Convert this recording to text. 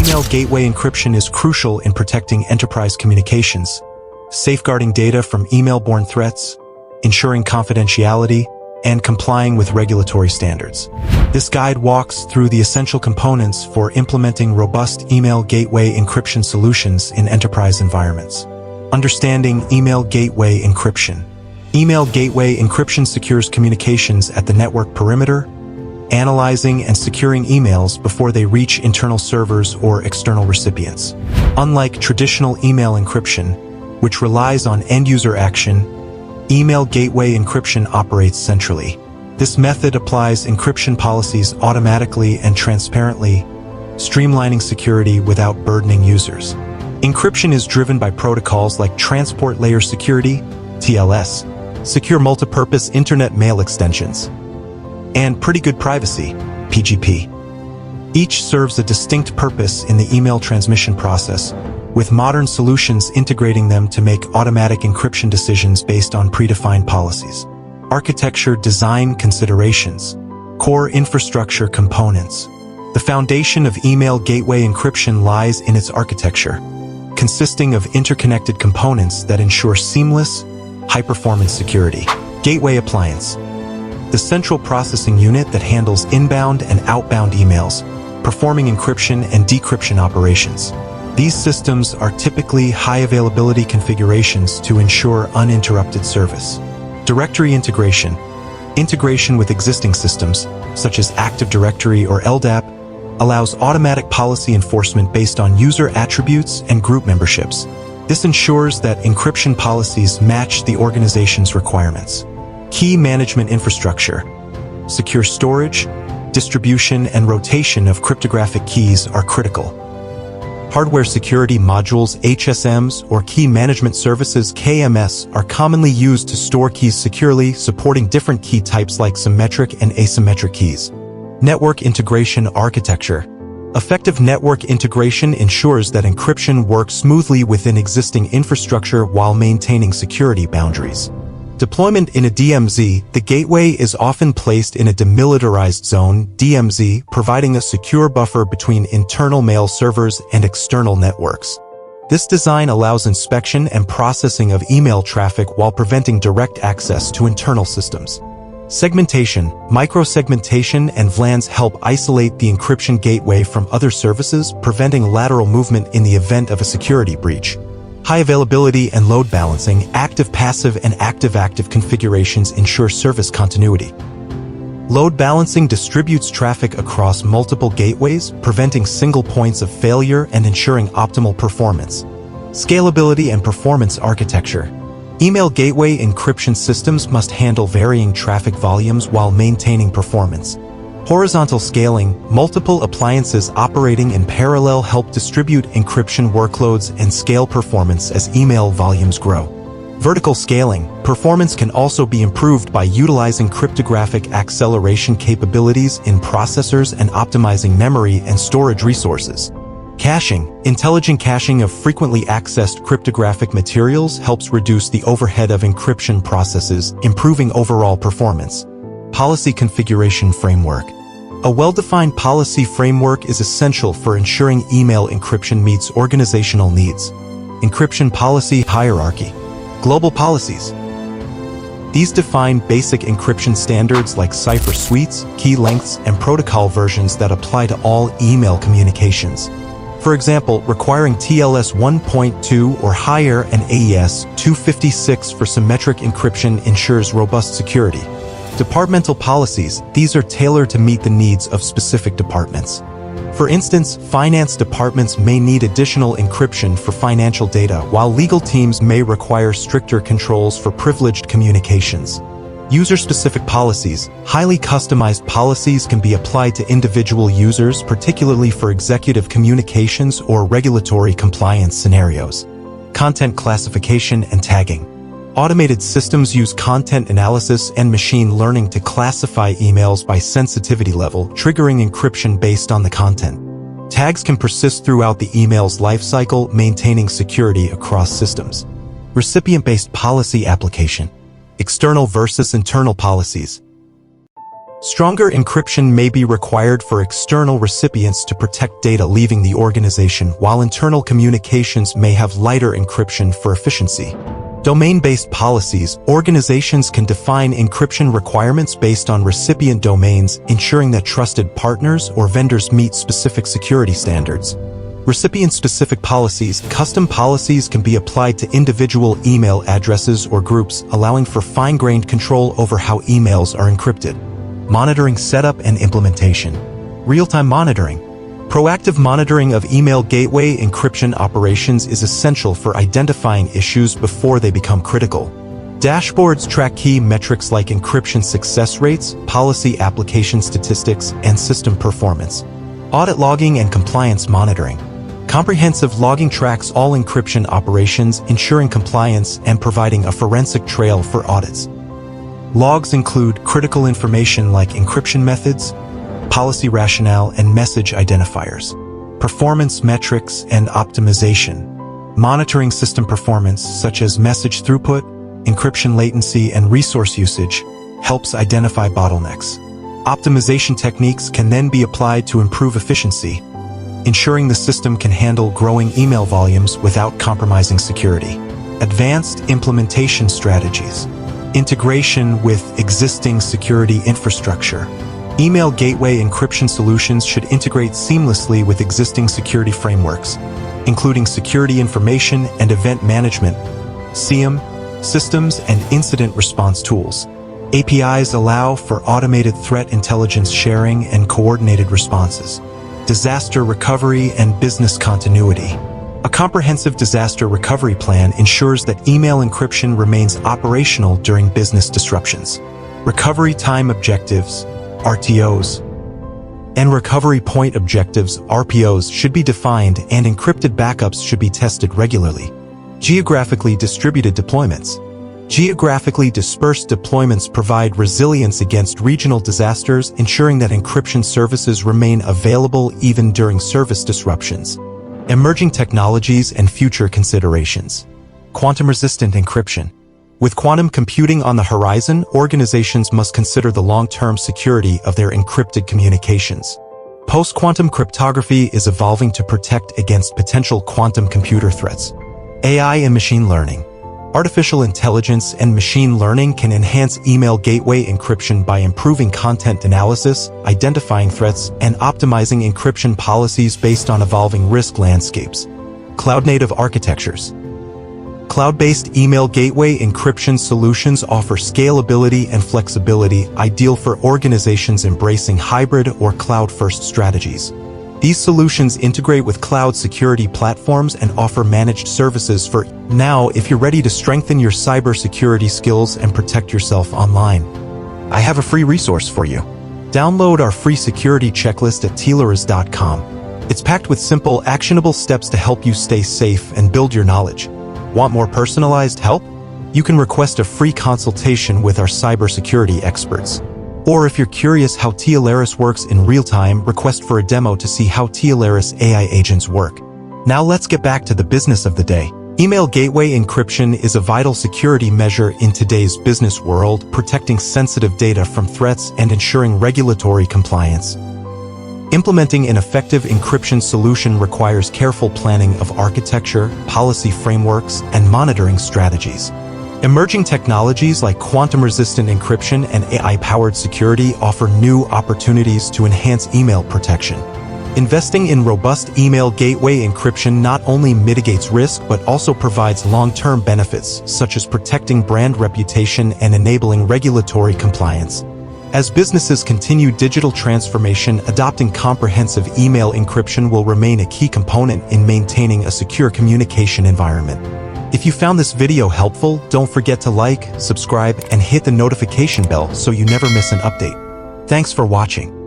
Email gateway encryption is crucial in protecting enterprise communications, safeguarding data from email-borne threats, ensuring confidentiality, and complying with regulatory standards. This guide walks through the essential components for implementing robust email gateway encryption solutions in enterprise environments. Understanding email gateway encryption. Email gateway encryption secures communications at the network perimeter, analyzing and securing emails before they reach internal servers or external recipients. Unlike traditional email encryption, which relies on end-user action, email gateway encryption operates centrally. This method applies encryption policies automatically and transparently, streamlining security without burdening users. Encryption is driven by protocols like Transport Layer Security, TLS, Secure Multipurpose Internet Mail Extensions, and Pretty Good Privacy, PGP. Each serves a distinct purpose in the email transmission process, with modern solutions integrating them to make automatic encryption decisions based on predefined policies. Architecture design considerations. Core infrastructure components. The foundation of email gateway encryption lies in its architecture, consisting of interconnected components that ensure seamless, high-performance security. Gateway appliance. The central processing unit that handles inbound and outbound emails, performing encryption and decryption operations. These systems are typically high-availability configurations to ensure uninterrupted service. Directory integration. Integration with existing systems, such as Active Directory or LDAP, allows automatic policy enforcement based on user attributes and group memberships. This ensures that encryption policies match the organization's requirements. Key management infrastructure. Secure storage, distribution, and rotation of cryptographic keys are critical. Hardware security modules, HSMs, or key management services, KMS, are commonly used to store keys securely, supporting different key types like symmetric and asymmetric keys. Network integration architecture. Effective network integration ensures that encryption works smoothly within existing infrastructure while maintaining security boundaries. Deployment in a DMZ. The gateway is often placed in a demilitarized zone, DMZ, providing a secure buffer between internal mail servers and external networks. This design allows inspection and processing of email traffic while preventing direct access to internal systems. Segmentation. Microsegmentation and VLANs help isolate the encryption gateway from other services, preventing lateral movement in the event of a security breach. High availability and load balancing. Active-passive and active-active configurations ensure service continuity. Load balancing distributes traffic across multiple gateways, preventing single points of failure and ensuring optimal performance. Scalability and performance architecture. Email gateway encryption systems must handle varying traffic volumes while maintaining performance. Horizontal scaling. Multiple appliances operating in parallel help distribute encryption workloads and scale performance as email volumes grow. Vertical scaling. Performance can also be improved by utilizing cryptographic acceleration capabilities in processors and optimizing memory and storage resources. Caching. Intelligent caching of frequently accessed cryptographic materials helps reduce the overhead of encryption processes, improving overall performance. Policy configuration framework. A well-defined policy framework is essential for ensuring email encryption meets organizational needs. Encryption policy hierarchy. Global policies. These define basic encryption standards like cipher suites, key lengths, and protocol versions that apply to all email communications. For example, requiring TLS 1.2 or higher and AES 256 for symmetric encryption ensures robust security. Departmental policies. These are tailored to meet the needs of specific departments. For instance, finance departments may need additional encryption for financial data, while legal teams may require stricter controls for privileged communications. User-specific policies. Highly customized policies can be applied to individual users, particularly for executive communications or regulatory compliance scenarios. Content classification and tagging. Automated systems use content analysis and machine learning to classify emails by sensitivity level, triggering encryption based on the content. Tags can persist throughout the email's lifecycle, maintaining security across systems. Recipient-based policy application. External versus internal policies. Stronger encryption may be required for external recipients to protect data leaving the organization, while internal communications may have lighter encryption for efficiency. Domain-based policies. Organizations can define encryption requirements based on recipient domains, ensuring that trusted partners or vendors meet specific security standards. Recipient-specific policies. Custom policies can be applied to individual email addresses or groups, allowing for fine-grained control over how emails are encrypted. Monitoring setup and implementation. Real-time monitoring. Proactive monitoring of email gateway encryption operations is essential for identifying issues before they become critical. Dashboards track key metrics like encryption success rates, policy application statistics, and system performance. Audit logging and compliance monitoring. Comprehensive logging tracks all encryption operations, ensuring compliance and providing a forensic trail for audits. Logs include critical information like encryption methods, policy rationale, and message identifiers. Performance metrics and optimization. Monitoring system performance, such as message throughput, encryption latency, and resource usage, helps identify bottlenecks. Optimization techniques can then be applied to improve efficiency, ensuring the system can handle growing email volumes without compromising security. Advanced implementation strategies. Integration with existing security infrastructure. Email gateway encryption solutions should integrate seamlessly with existing security frameworks, including security information and event management, SIEM, systems and incident response tools. APIs allow for automated threat intelligence sharing and coordinated responses. Disaster recovery and business continuity. A comprehensive disaster recovery plan ensures that email encryption remains operational during business disruptions. Recovery time objectives, RTOs, and recovery point objectives, RPOs, should be defined, and encrypted backups should be tested regularly. Geographically distributed deployments. Geographically dispersed deployments provide resilience against regional disasters, ensuring that encryption services remain available even during service disruptions. Emerging technologies and future considerations. Quantum-resistant encryption. With quantum computing on the horizon, organizations must consider the long-term security of their encrypted communications. Post-quantum cryptography is evolving to protect against potential quantum computer threats. AI and machine learning. Artificial intelligence and machine learning can enhance email gateway encryption by improving content analysis, identifying threats, and optimizing encryption policies based on evolving risk landscapes. Cloud-native architectures. Cloud-based email gateway encryption solutions offer scalability and flexibility, ideal for organizations embracing hybrid or cloud-first strategies. These solutions integrate with cloud security platforms and offer managed services for now. If you're ready to strengthen your cybersecurity skills and protect yourself online, I have a free resource for you. Download our free security checklist at telaris.com. It's packed with simple, actionable steps to help you stay safe and build your knowledge. Want more personalized help? You can request a free consultation with our cybersecurity experts. Or if you're curious how Telaris works in real time, request for a demo to see how Telaris AI agents work. Now let's get back to the business of the day. Email gateway encryption is a vital security measure in today's business world, protecting sensitive data from threats and ensuring regulatory compliance. Implementing an effective encryption solution requires careful planning of architecture, policy frameworks, and monitoring strategies. Emerging technologies like quantum-resistant encryption and AI-powered security offer new opportunities to enhance email protection. Investing in robust email gateway encryption not only mitigates risk but also provides long-term benefits, such as protecting brand reputation and enabling regulatory compliance. As businesses continue digital transformation, adopting comprehensive email encryption will remain a key component in maintaining a secure communication environment. If you found this video helpful, don't forget to like, subscribe, and hit the notification bell so you never miss an update. Thanks for watching.